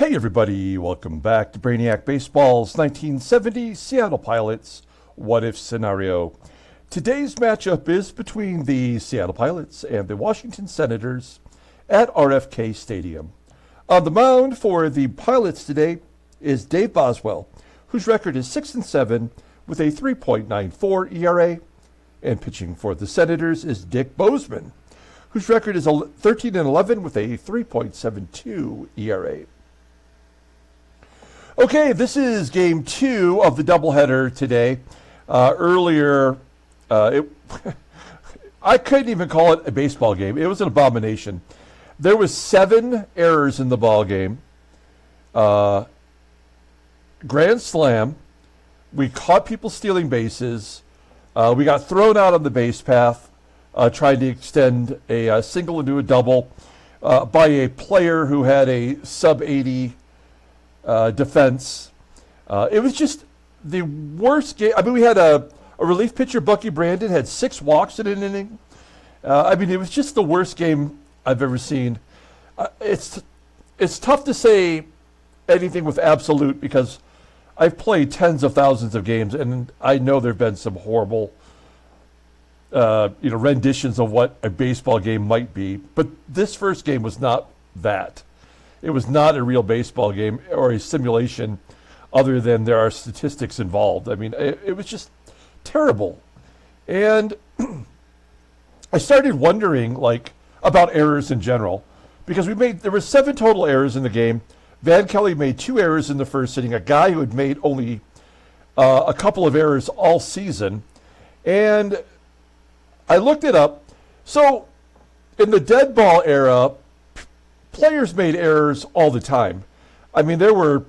Hey everybody, welcome back to Brainiac Baseball's 1970 Seattle Pilots What If Scenario. Today's matchup is between the Seattle Pilots and the Washington Senators at RFK Stadium. On the mound for the Pilots today is Dave Boswell, whose record is 6-7 with a 3.94 ERA. And pitching for the Senators is Dick Bosman, whose record is 13-11 with a 3.72 ERA. Okay, this is game 2 of the doubleheader today. Earlier, I couldn't even call it a baseball game. It was an abomination. There was 7 errors in the ball game. Grand slam. We caught people stealing bases. We got thrown out on the base path, trying to extend a single into a double by a player who had a sub-80 defense. It was just the worst game. I mean, we had a relief pitcher, Bucky Brandon, had 6 walks in an inning. It was just the worst game I've ever seen. It's tough to say anything with absolute because I've played tens of thousands of games, and I know there have been some horrible renditions of what a baseball game might be. But this first game was not that. It was not a real baseball game or a simulation other than there are statistics involved. I mean, it was just terrible. And I started wondering, about errors in general, because there were 7 total errors in the game. Van Kelly made 2 errors in the first inning, a guy who had made only a couple of errors all season. And I looked it up. So in the dead ball era, players made errors all the time. I mean, there were,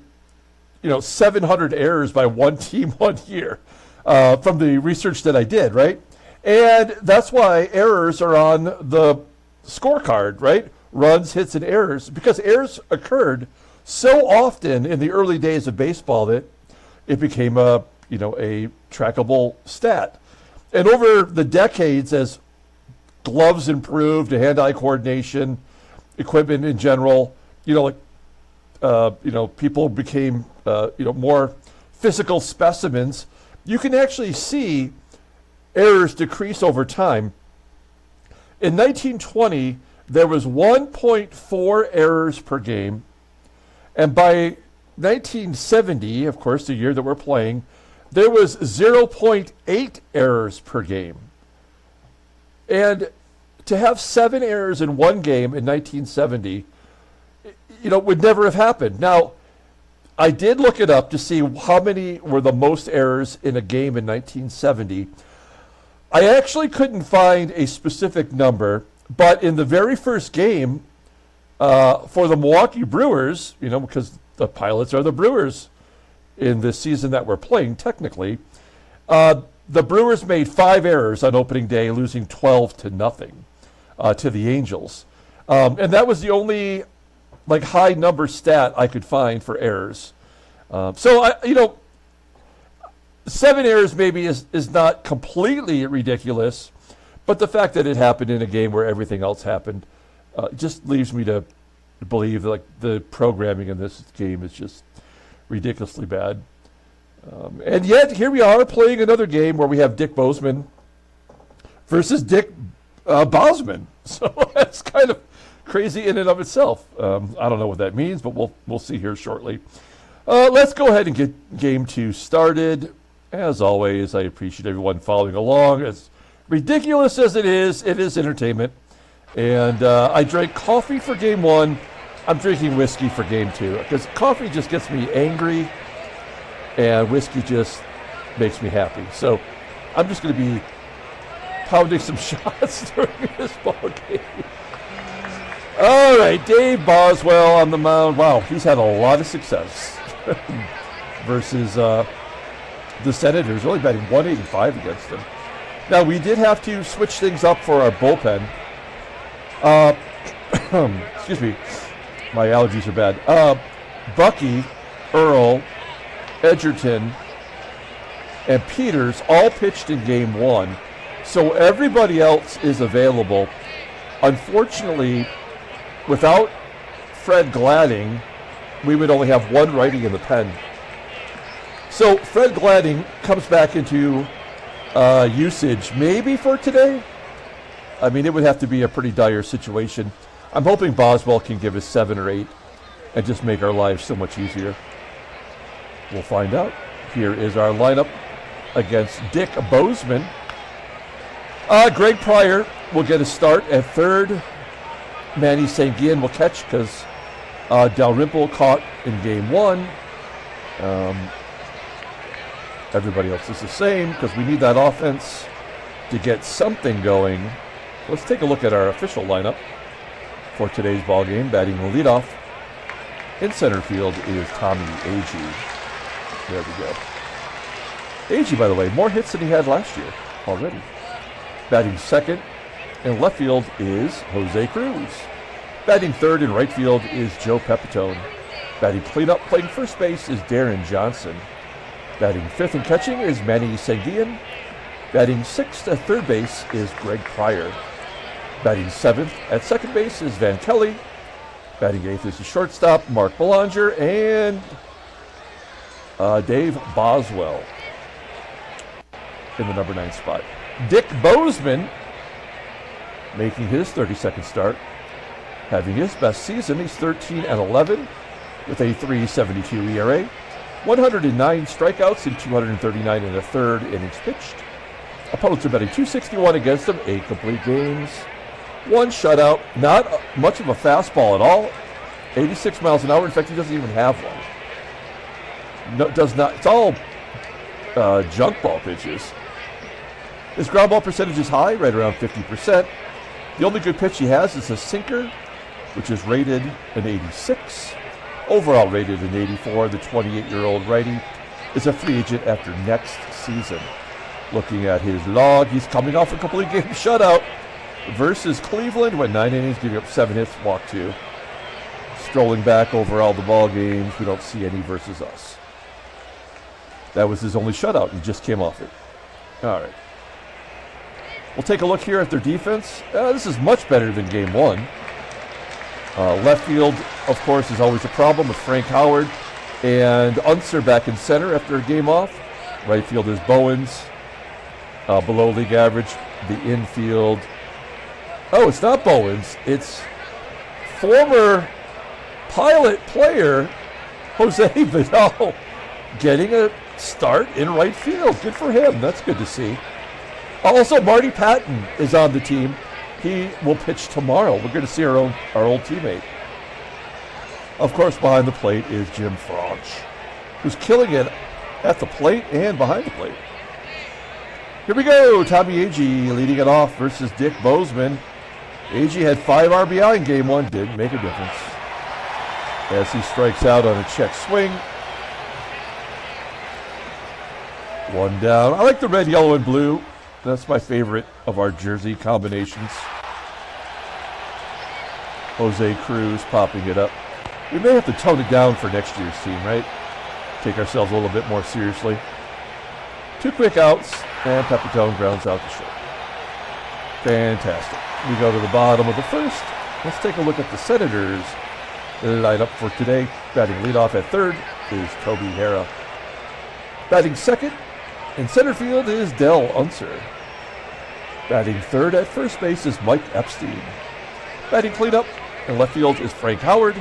700 errors by one team one year from the research that I did, right? And that's why errors are on the scorecard, right? Runs, hits, and errors, because errors occurred so often in the early days of baseball that it became a trackable stat. And over the decades, as gloves improved, hand-eye coordination, equipment in general, people became, more physical specimens. You can actually see errors decrease over time. In 1920, there was 1.4 errors per game. And by 1970, of course, the year that we're playing, there was 0.8 errors per game. And to have 7 errors in one game in 1970, would never have happened. Now, I did look it up to see how many were the most errors in a game in 1970. I actually couldn't find a specific number, but in the very first game for the Milwaukee Brewers, because the Pilots are the Brewers in this season that we're playing technically, the Brewers made 5 errors on opening day, losing 12-0 to the Angels. And that was the only high number stat I could find for errors. So 7 errors maybe is not completely ridiculous, but the fact that it happened in a game where everything else happened just leaves me to believe that the programming in this game is just ridiculously bad. And yet here we are playing another game where we have Dick Bosman versus Dick Bosman. So that's kind of crazy in and of itself. I don't know what that means, but we'll see here shortly. Let's go ahead and get game 2 started. As always, I appreciate everyone following along. As ridiculous as it is entertainment. And I drank coffee for game 1. I'm drinking whiskey for game 2 because coffee just gets me angry and whiskey just makes me happy. So I'm just going to be pounding some shots during this ball game. All right, Dave Boswell on the mound. Wow, he's had a lot of success versus the Senators, only batting 185 against them. Now, we did have to switch things up for our bullpen. Excuse me, my allergies are bad. Bucky, Earl, Edgerton, and Peters all pitched in game 1. So everybody else is available. Unfortunately, without Fred Gladding, we would only have one righty in the pen. So Fred Gladding comes back into usage maybe for today. I mean, it would have to be a pretty dire situation. I'm hoping Boswell can give us 7 or 8 and just make our lives so much easier. We'll find out. Here is our lineup against Dick Bosman. Greg Pryor will get a start at third. Manny Sanguillen will catch because Dalrymple caught in game 1. Everybody else is the same because we need that offense to get something going. Let's take a look at our official lineup for today's ball game. Batting the leadoff in center field is Tommie AGEE. There we go. AGEE, by the way, more hits than he had last year already. Batting second in left field is Jose Cruz. Batting third in right field is Joe Pepitone. Batting cleanup, playing first base is Deron Johnson. Batting fifth and catching is Manny Sanguillen. Batting sixth at third base is Greg Pryor. Batting seventh at second base is Van Kelly. Batting eighth is the shortstop, Mark Belanger, and Dave Boswell in the number 9 spot. Dick Bosman making his 32nd start, having his best season. He's 13-11 with a 3.72 ERA, 109 strikeouts in 239 and a third innings pitched. Opponents are betting 261 against him, 8 complete games, 1 shutout, not much of a fastball at all, 86 miles an hour. In fact, he doesn't even have one. No, does not. It's all junk ball pitches. His ground ball percentage is high, right around 50%. The only good pitch he has is a sinker, which is rated an 86. Overall rated an 84. The 28-year-old righty is a free agent after next season. Looking at his log, he's coming off a complete game shutout versus Cleveland, went 9 innings, giving up 7 hits, walked 2. Strolling back over all the ball games, we don't see any versus us. That was his only shutout. He just came off it. All right. We'll take a look here at their defense. This is much better than game 1. Left field, of course, is always a problem with Frank Howard and UNSER back in center after a game off. Right field is Bowens, below league average. The infield, oh, it's not Bowens. It's former Pilot player Jose Vidal getting a start in right field. Good for him. That's good to see. Also, Marty Patton is on the team. He will pitch tomorrow. We're going to see our old teammate. Of course, behind the plate is Jim Franch, who's killing it at the plate and behind the plate. Here we go. Tommie AGEE leading it off versus Dick Bosman. AGEE had 5 RBI in game 1. Didn't make a difference as he strikes out on a check swing. 1 down. I like the red, yellow, and blue. That's my favorite of our jersey combinations. Jose Cruz popping it up. We may have to tone it down for next year's team, right? Take ourselves a little bit more seriously. 2 quick outs, and Pepitone grounds out the short. Fantastic. We go to the bottom of the first. Let's take a look at the Senators' lineup for today. Batting leadoff at third is Toby HARRAH. Batting second in center field is Del Unser. Batting third at first base is Mike Epstein. Batting cleanup in left field is Frank Howard.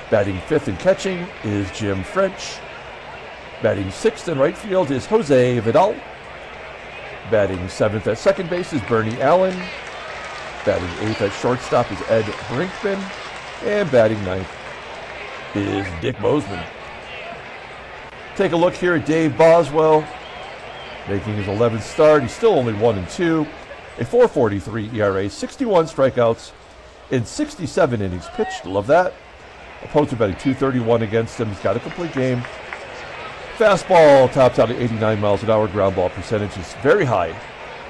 Batting fifth and catching is Jim French. Batting sixth in right field is Jose Vidal. Batting seventh at second base is Bernie Allen. Batting eighth at shortstop is Ed Brinkman. And batting ninth is Dick Bosman. Take a look here at Dave Boswell, making his 11th start. He's still only 1-2, a 4.43 ERA, 61 strikeouts in 67 innings pitched. Love that. Opponents are betting 231 against him. He's got a complete game. Fastball tops out at 89 miles an hour. Ground ball percentage is very high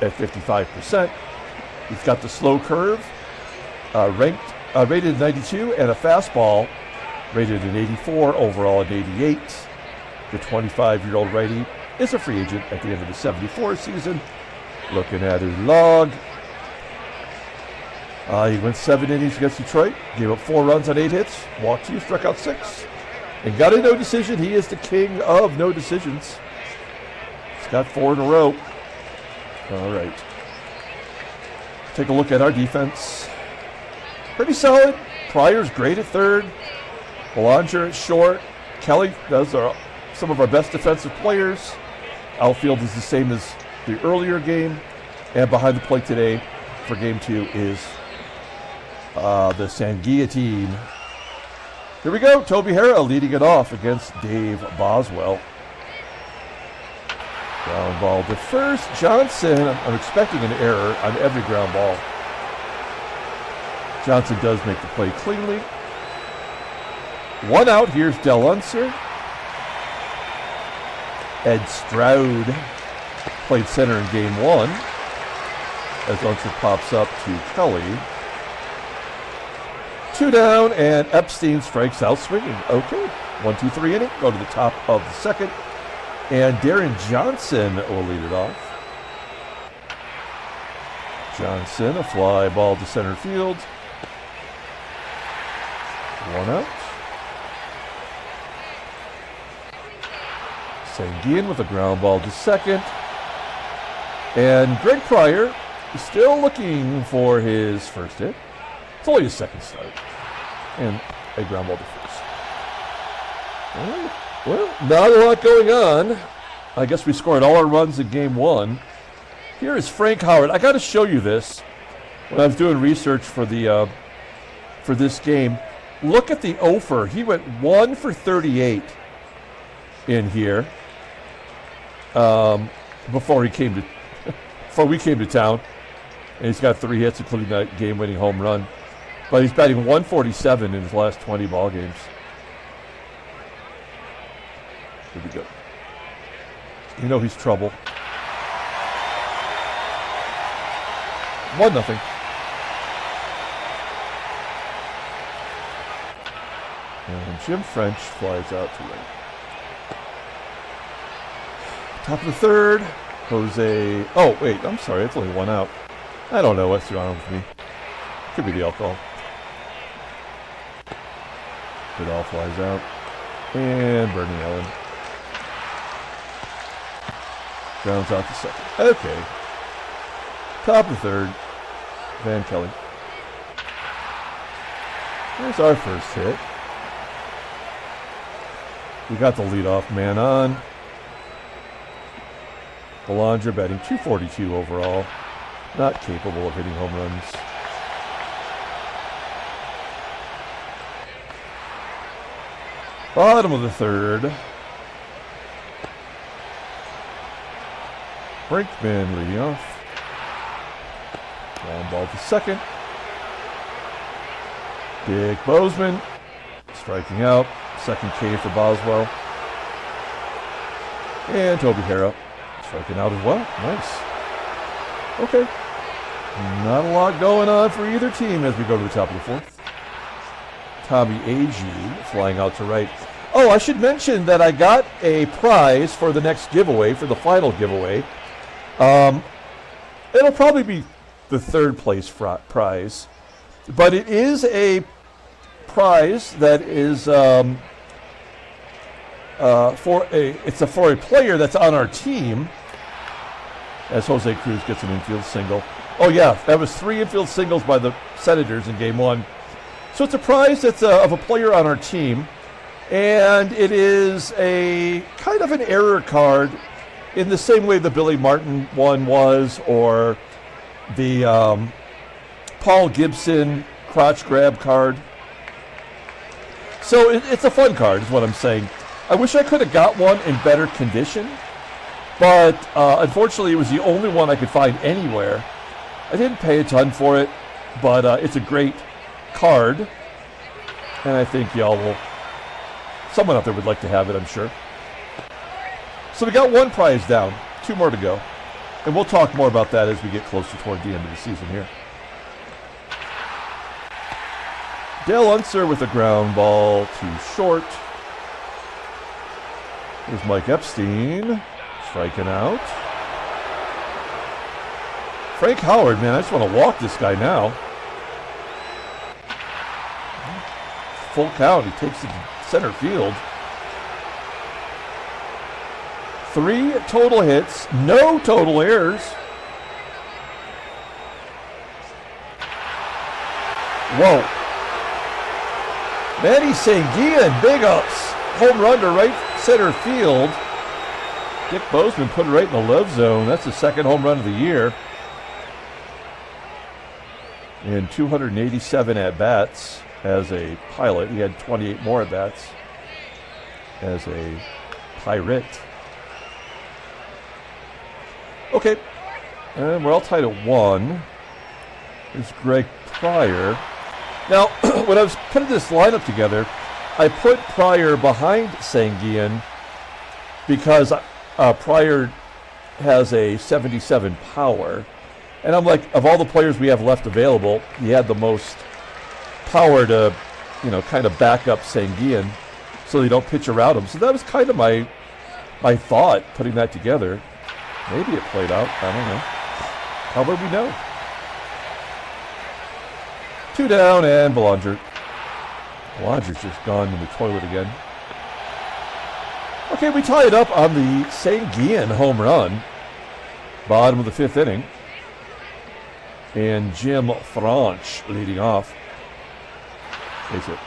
at 55%. He's got the slow curve, rated 92, and a fastball rated an 84, overall at 88. The 25-year-old righty is a free agent at the end of the 74 season. Looking at his log, He went 7 innings against Detroit, gave up 4 runs on 8 hits, walked 2, struck out 6, and got a no decision. He is the king of no decisions. He's got 4 in a row. All right. Take a look at our defense. Pretty solid. Pryor's great at third. Belanger at short. Kelly, those are some of our best defensive players. Outfield is the same as the earlier game. And behind the plate today for game 2 is the SANGUILLEN. Here we go. Toby HARRAH leading it off against Dave Boswell. Ground ball to first. Johnson, I'm expecting an error on every ground ball. Johnson does make the play cleanly. 1 out. Here's UNSER. Ed Stroud played center in game 1 as UNSER pops up to Kelly. 2 down, and EPSTEIN strikes out swinging. Okay, 1-2-3 inning. Go to the top of the second, and Deron Johnson will lead it off. Johnson, a fly ball to center field. 1 out. SANGUILLEN with a ground ball to second. And Greg Pryor is still looking for his first hit. It's only his second start. And a ground ball to first. Well, not a lot going on. I guess we scored all our runs in game 1. Here is Frank Howard. I got to show you this. When I was doing research for the for this game, look at the offer. He went 1 for 38 in here before we came to town, and he's got 3 hits, including that game-winning home run. But he's batting 147 in his last 20 ball games. Here we go. You know he's trouble. 1-0. And Jim French flies out to right. Top of the third. Jose. Oh, wait. I'm sorry. It's only 1 out. I don't know what's wrong with me. Could be the alcohol. Goodall flies out. And Bernie Allen. Grounds out to second. Okay. Top of the third. Van Kelly. There's our first hit. We got the leadoff man on. Belanger batting 242 overall. Not capable of hitting home runs. Bottom of the third. Brinkman leading off. Long ball to second. Dick Bosman striking out. Second K for Boswell. And Toby HARRAH striking out as well. Nice. Okay. Not a lot going on for either team as we go to the top of the fourth. Tommie AGEE flying out to right. Oh, I should mention that I got a prize for the next giveaway, for the final giveaway. It'll probably be the third place prize. But it is a prize that is for a player that's on our team, as Jose Cruz gets an infield single. Oh yeah, that was 3 infield singles by the Senators in game 1. So it's a prize that's of a player on our team, and it is a kind of an error card in the same way the Billy Martin one was, or the Paul Gibson crotch grab card. So it's a fun card is what I'm saying. I wish I could have got one in better condition, but unfortunately it was the only one I could find anywhere. I didn't pay a ton for it, but it's a great card, and I think y'all will, someone out there would like to have it, I'm sure. So we got 1 prize down, 2 more to go, and we'll talk more about that as we get closer toward the end of the season here. Dale Unser with a ground ball to short. Here's Mike EPSTEIN striking out. Frank Howard, man, I just want to walk this guy now. full count. He takes it to center field. 3 total hits, no total errors. Whoa. Manny SANGUILLEN, big ups. Home run to right center field. Dick Bosman put it right in the love zone. That's the second home run of the year. And 287 at-bats as a Pilot. He had 28 more at-bats as a Pirate. Okay, and we're all tied at 1. There's Greg Pryor. Now, when I was putting this lineup together, I put Pryor behind SANGUILLEN because Pryor has a 77 power. And I'm like, of all the players we have left available, he had the most power to, kind of back up SANGUILLEN so they don't pitch around him. So that was kind of my thought, putting that together. Maybe it played out. I don't know. How would we know? 2 down and Belanger. Belanger's just gone in the toilet again. Okay, we tie it up on the SANGUILLEN home run. Bottom of the 5th inning. And Jim Franch leading off. Face it.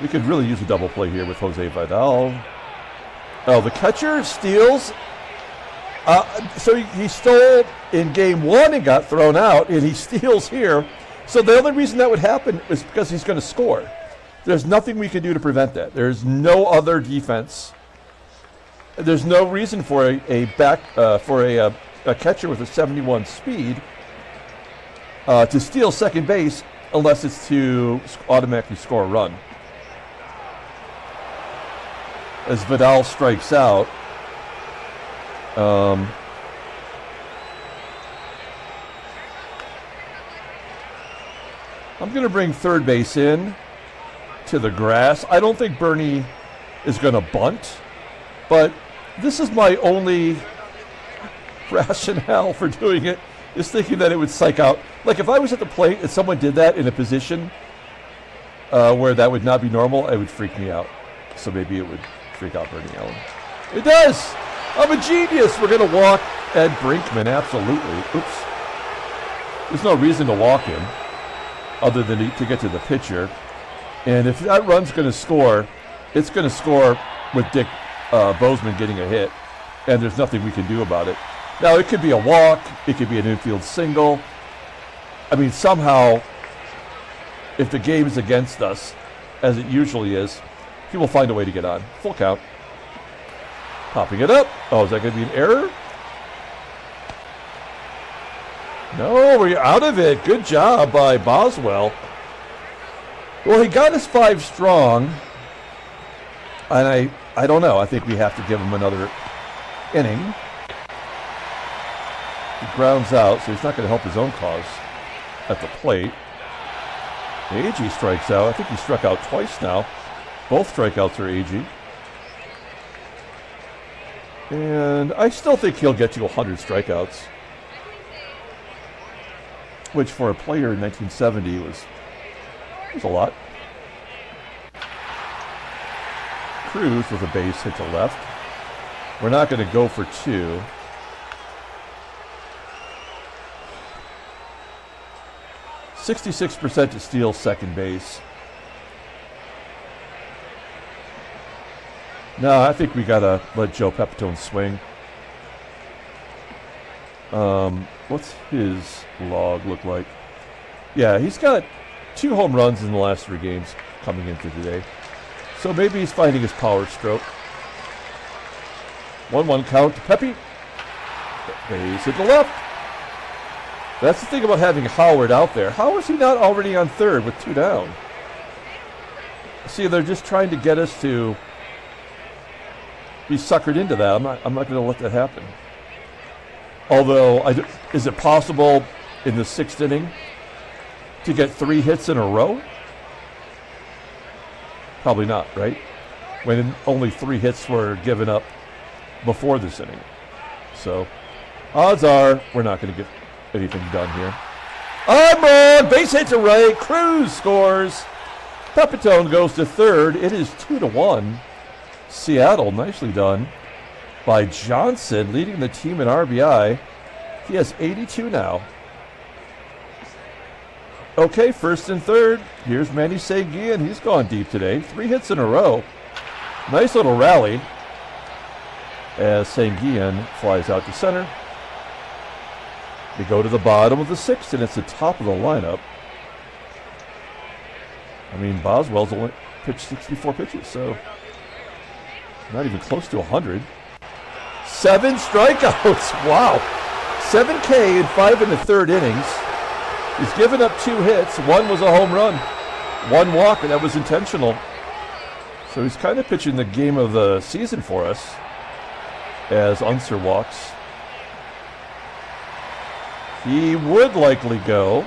We could really use a double play here with Jose Vidal. Oh, the catcher steals. So he stole in game 1 and got thrown out, and he steals here. So the only reason that would happen is because he's going to score. There's nothing we can do to prevent that. There's no other defense. There's no reason for a catcher with a 71 speed to steal second base unless it's to automatically score a run. As Vidal strikes out, I'm going to bring third base in to the grass. I don't think Bernie is going to bunt, but this is my only rationale for doing it, is thinking that it would psych out. Like if I was at the plate and someone did that in a position where that would not be normal, it would freak me out. So maybe it would freak out Bernie Allen. It does! I'm a genius! We're going to walk Ed Brinkman, absolutely. Oops. There's no reason to walk him other than to get to the pitcher. And if that run's going to score, it's going to score with Dick Bosman getting a hit. And there's nothing we can do about it. Now, it could be a walk. It could be an infield single. I mean, somehow, if the game is against us, as it usually is, he will find a way to get on. Full count. Popping it up. Oh, is that going to be an error? No, we're out of it. Good job by Boswell. Well, he got us 5 strong. And I don't know. I think we have to give him another inning. He grounds out, so he's not going to help his own cause at the plate. AGEE strikes out. I think he struck out twice now. Both strikeouts are AGEE. And I still think he'll get to 100 strikeouts, which for a player in 1970 was a lot. CRUZ with a base hit to left. We're not going to go for 2. %66% to steal second base. No, I think we got to let Joe PEPITONE swing. What's his log look like? Yeah, he's got 2 home runs in the last 3 games coming into today. So maybe he's finding his power stroke. 1-1 count to Pepe. Base hit to left. That's the thing about having Howard out there. How is he not already on third with 2 down? See, they're just trying to get us to be suckered into that. I'm not going to let that happen. Although, is it possible in the 6th inning to get 3 hits in a row? Probably not, right? When only 3 hits were given up before this inning. So, odds are we're not going to get anything done here. I'm wrong. Base hit to right. CRUZ scores. PEPITONE goes to third. It is 2-1. Seattle, nicely done by Johnson, leading the team in RBI. He has 82 now. Okay, first and third. Here's Manny SANGUILLEN. He's gone deep today. 3 hits in a row. Nice little rally as SANGUILLEN flies out to center. We go to the bottom of the sixth, and it's the top of the lineup. I mean, Boswell's only pitched 64 pitches, so not even close to 100. 7 strikeouts. Wow. 7 K in 5 in the third innings. He's given up 2 hits. 1 was a home run. 1 walk, and that was intentional. So he's kind of pitching the game of the season for us as UNSER walks. He would likely go.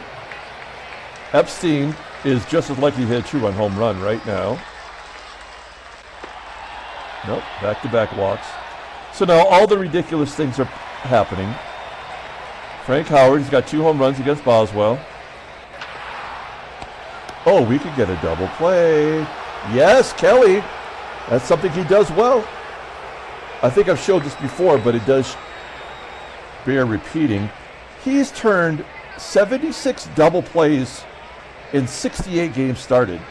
EPSTEIN is just as likely to hit a 2-run home run right now. Nope, back-to-back walks. So now all the ridiculous things are happening. Frank Howard's got 2 home runs against Boswell. Oh, we could get a double play. Yes, Kelly. That's something he does well. I think I've showed this before, but it does bear repeating. He's turned 76 double plays in 68 games started.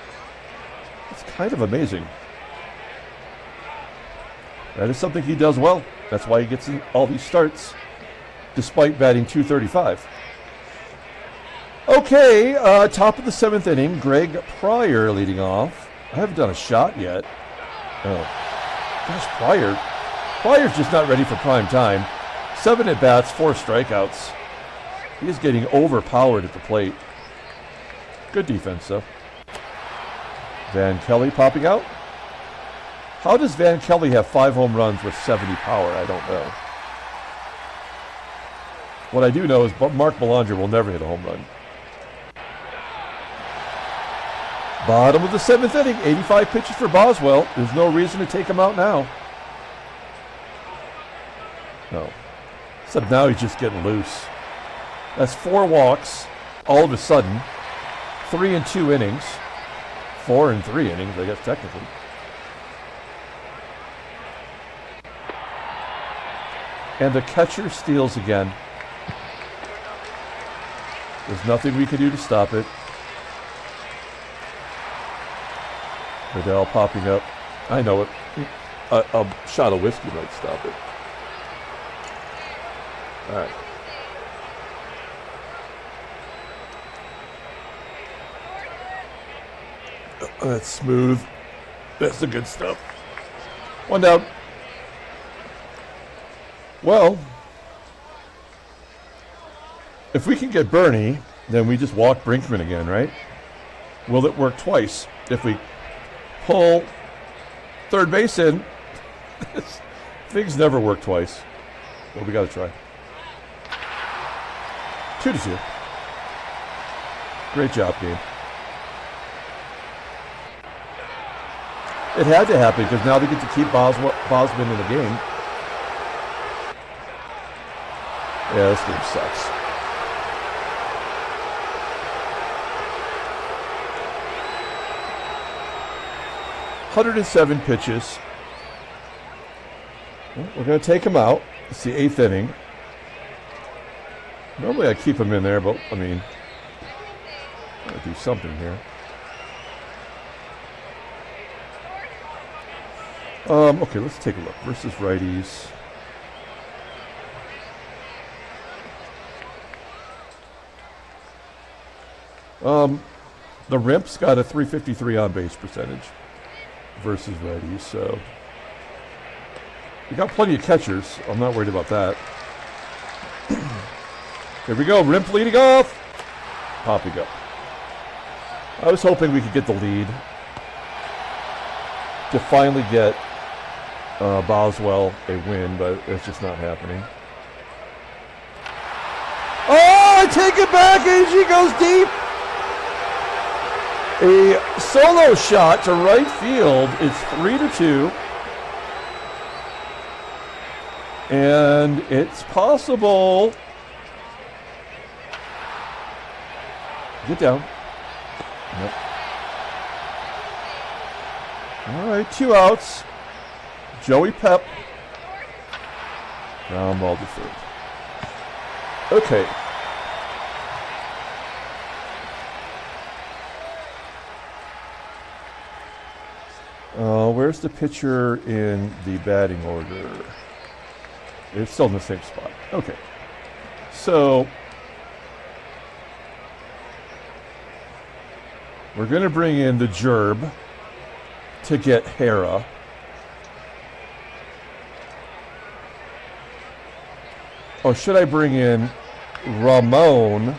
It's kind of amazing. That is something he does well. That's why he gets in all these starts, despite batting .235. Okay, top of the 7th inning, Greg PRYOR leading off. I haven't done a shot yet. Oh, gosh, PRYOR's just not ready for prime time. 7 at-bats, 4 strikeouts. He is getting overpowered at the plate. Good defense, though. Van Kelly popping out. How does Van Kelly have 5 home runs with 70 power? I don't know. What I do know is Mark Belanger will never hit a home run. Bottom of the 7th inning, 85 pitches for Boswell. There's no reason to take him out now. No. Except now he's just getting loose. That's 4 walks all of a sudden. 3 in 2 innings. 4 in 3 innings, I guess, technically. And the catcher steals again. There's nothing we can do to stop it. Vidal popping up. I know it. A shot of whiskey might stop it. All right. That's smooth. That's the good stuff. 1 down. Well, if we can get Bernie, then we just walk BRINKMAN again, right? Will it work twice? If we pull third base in, things never work twice. But we got to try. 2-2. Great job, game. It had to happen because now they get to keep Bosman in the game. Yeah, this game sucks. .107 pitches. Well, we're going to take him out. It's the 8th inning. Normally I keep him in there, but I mean, I'm going to do something here. Okay, let's take a look. Versus righties. The Rimp's got a .353 on-base percentage versus righties, so we got plenty of catchers. I'm not worried about that. Here we go. Rimp leading off. Popping up. I was hoping we could get the lead to finally get Boswell a win, but it's just not happening. Oh, I take it back. AGEE goes deep. A solo shot to right field. It's 3-2. And it's possible Get down. Yep. All right, 2 outs. Joey Pep. Ground ball to third. Okay. Where's the pitcher in the batting order? It's still in the same spot. Okay. So we're going to bring in the Gerb to get HARRAH. Or should I bring in Ramon,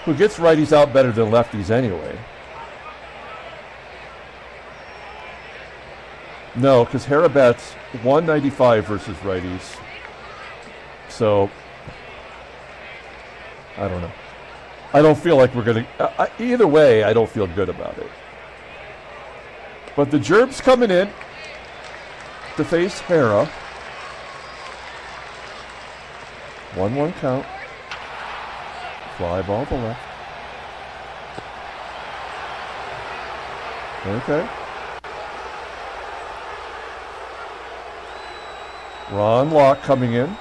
who gets righties out better than lefties anyway? No, because HARRAH bats 195 versus righties. So, I don't know. I don't feel like we're going to... either way, I don't feel good about it. But the Gerb's coming in to face HARRAH. 1-1 count. Fly ball to left. Okay. Ron Locke coming in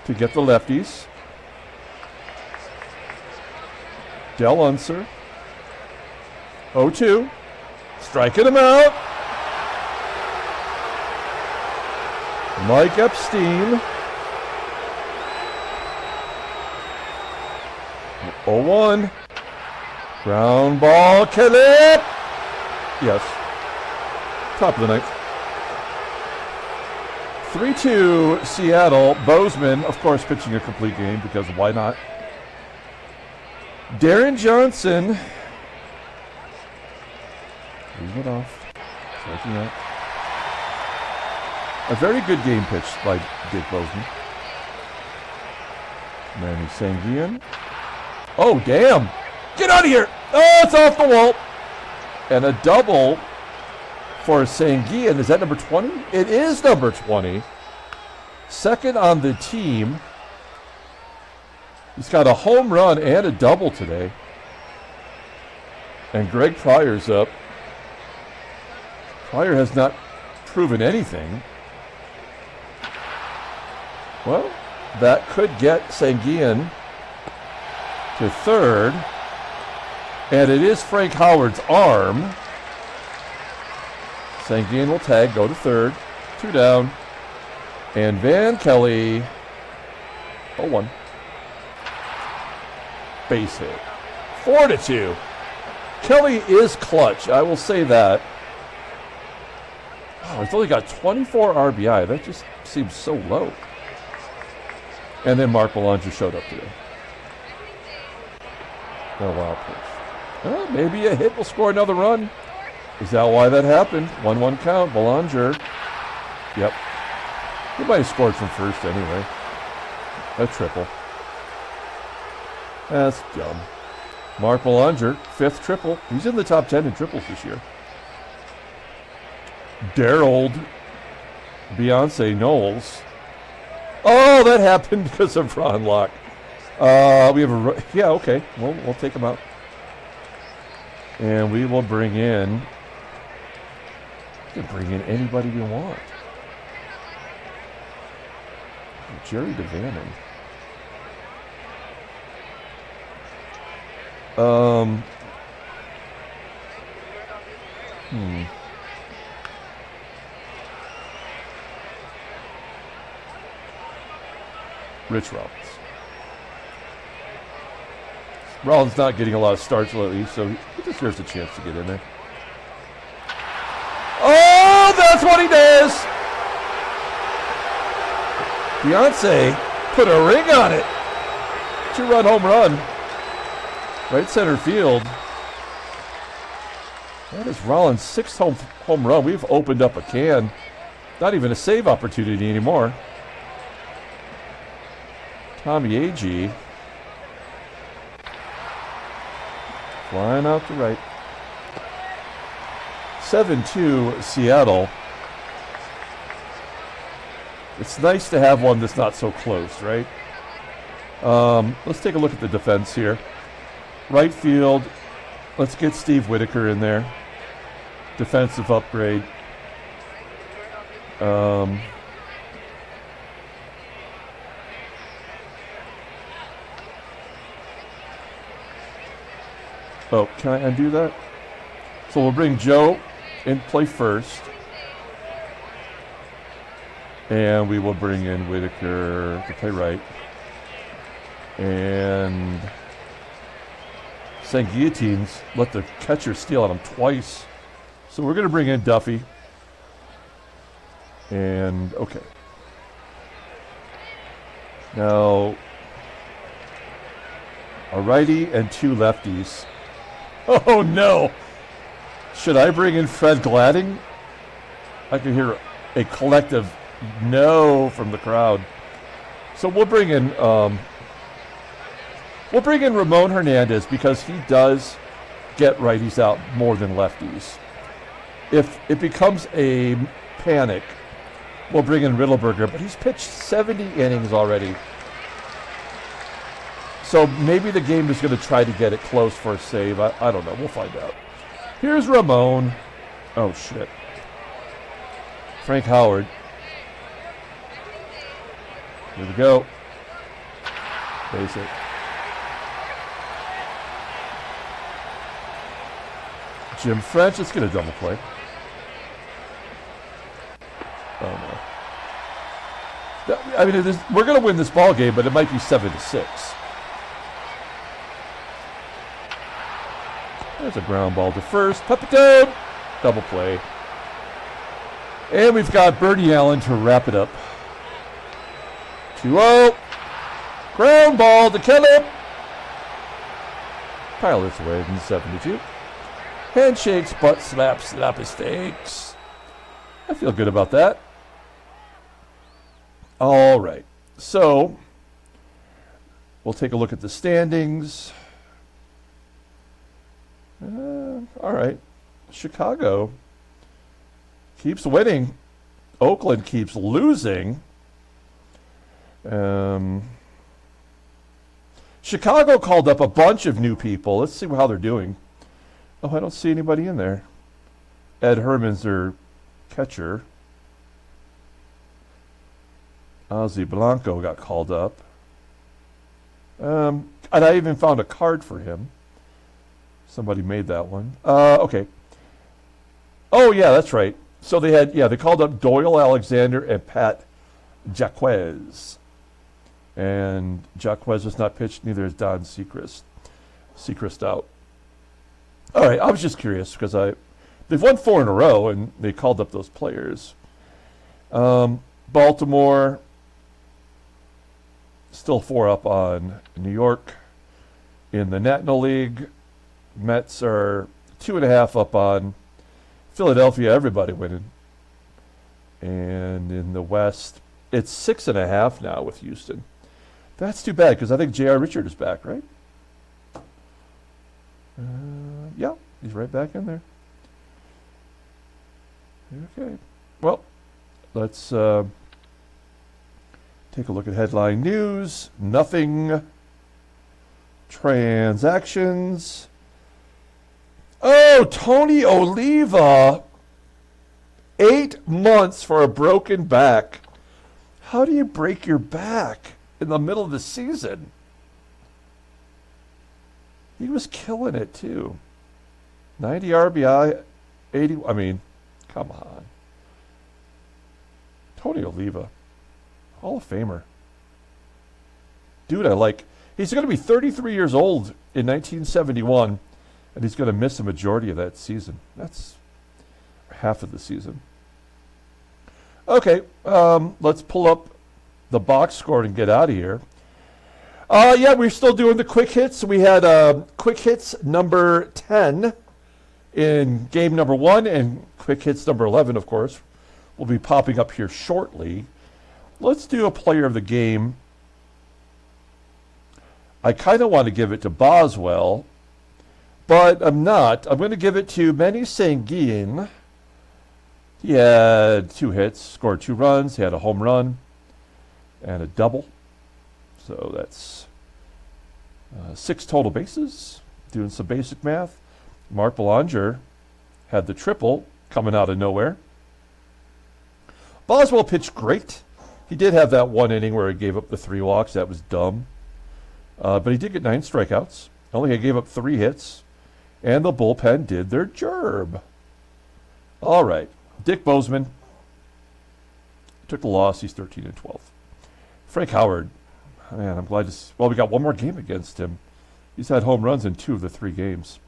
to get the lefties. Del Unser. 0-2. Striking him out. Mike Epstein. 0-1. Ground ball. Kill it. Yes. Top of the ninth. 3-2 Seattle. Bosman, of course, pitching a complete game because why not? Deron Johnson. Leave it off. Striking out. A very good game pitched by Dick Bosman. Manny Sanguillen. Oh, damn. Get out of here. Oh, it's off the wall. And a double for Sanguillen. Is that number 20? It is number 20. Second on the team. He's got a home run and a double today. And Greg Pryor's up. Pryor has not proven anything. Well, that could get Sanguillen to third. And it is Frank Howard's arm. Sanguillen will tag, go to third. 2 down. And Van Kelly. 0-1. Base hit. 4-2. Kelly is clutch. I will say that. Oh, he's only got 24 RBI. That just seems so low. And then Mark Belanger showed up today. No wild pitch. Well, maybe a hit will score another run. Is that why that happened? 1-1 count. Belanger. Yep. He might have scored from first anyway. A triple. That's dumb. Mark Belanger, 5th triple. He's in the top 10 in triples this year. Daryl Beyonce Knowles. Oh, that happened because of Ron Locke. We have a... Yeah, okay. We'll take him out. And we will bring in... We can bring in anybody we want. Jerry DeVannen. Rich Rollins. Rollins not getting a lot of starts lately, so he deserves a chance to get in there. Oh, that's what he does! Beyonce put a ring on it. 2-run home run. Right center field. That is Rollins' 6th home run. We've opened up a can. Not even a save opportunity anymore. Tommie AGEE. Flying out to right. 7-2 Seattle. It's nice to have one that's not so close, right? Let's take a look at the defense here. Right field. Let's get Steve Whitaker in there. Defensive upgrade. Oh, can I undo that? So we'll bring Joe in play first. And we will bring in Whitaker to play right. And Guillotines let the catcher steal on him twice. So we're going to bring in Duffy. And, okay. Now, a righty and two lefties. Oh, no. Should I bring in Fred Gladding? I can hear a collective no from the crowd. So we'll bring in Ramon Hernandez because he does get righties out more than lefties. If it becomes a panic, we'll bring in Riddleberger, but he's pitched 70 innings already. So maybe the game is going to try to get it close for a save. I don't know. We'll find out. Here's Ramon. Oh, shit. Frank Howard. Here we go. Base it. Jim French. Let's get a double play. Oh, no. I mean, we're going to win this ball game, but it might be 7-6. There's a ground ball to first. PEPITONE. Double play. And we've got Bernie Allen to wrap it up. 2-0. Ground ball to Kelly. Pilots win 72. Handshakes, butt slaps, slappy steaks. I feel good about that. All right. So, we'll take a look at the standings. All right. Chicago keeps winning. Oakland keeps losing. Chicago called up a bunch of new people. Let's see how they're doing. Oh, I don't see anybody in there. Ed Herman's their catcher. Ozzie Blanco got called up. And I even found a card for him. Somebody made that one. Okay. Oh, yeah, that's right. So they called up Doyle Alexander and Pat Jaquez. And Jaquez has not pitched, neither has Don Sechrist. Sechrist out. All right, I was just curious because they've won 4 in a row and they called up those players. Baltimore still 4 up on New York. In the National League, Mets are 2.5 up on Philadelphia. Everybody winning. And in the West, it's 6.5 now with Houston. That's too bad because I think J.R. Richard is back, right? Yeah, he's right back in there. Okay. Well, let's take a look at headline news. Nothing. Transactions. Oh, Tony Oliva. 8 months for a broken back. How do you break your back in the middle of the season? He was killing it, too. 90 RBI, 80... I mean, come on. Tony Oliva. Hall of Famer. Dude, I like... He's going to be 33 years old in 1971, and he's going to miss a majority of that season. That's half of the season. Okay, let's pull up the box score and get out of here. Yeah, we're still doing the quick hits. We had quick hits number 10 in game number 1, and quick hits number 11, of course, will be popping up here shortly. Let's do a player of the game. I kind of want to give it to Boswell, but I'm not. I'm going to give it to Manny Sanguillen. He had 2 hits, scored 2 runs. He had a home run and a double. So that's 6 total bases. doing some basic math. Mark Belanger had the triple coming out of nowhere. Boswell pitched great. He did have that one inning where he gave up the 3 walks. That was dumb. But he did get 9 strikeouts. Only gave up 3 hits. And the bullpen did their job. All right. Dick Bosman took the loss. He's 13-12. Frank Howard, man, I'm glad to see. Well, we got one more game against him. He's had home runs in 2 of the 3 games.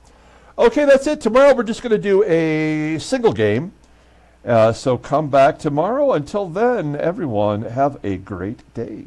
Okay, that's it. Tomorrow we're just going to do a single game. So come back tomorrow. Until then, everyone, have a great day.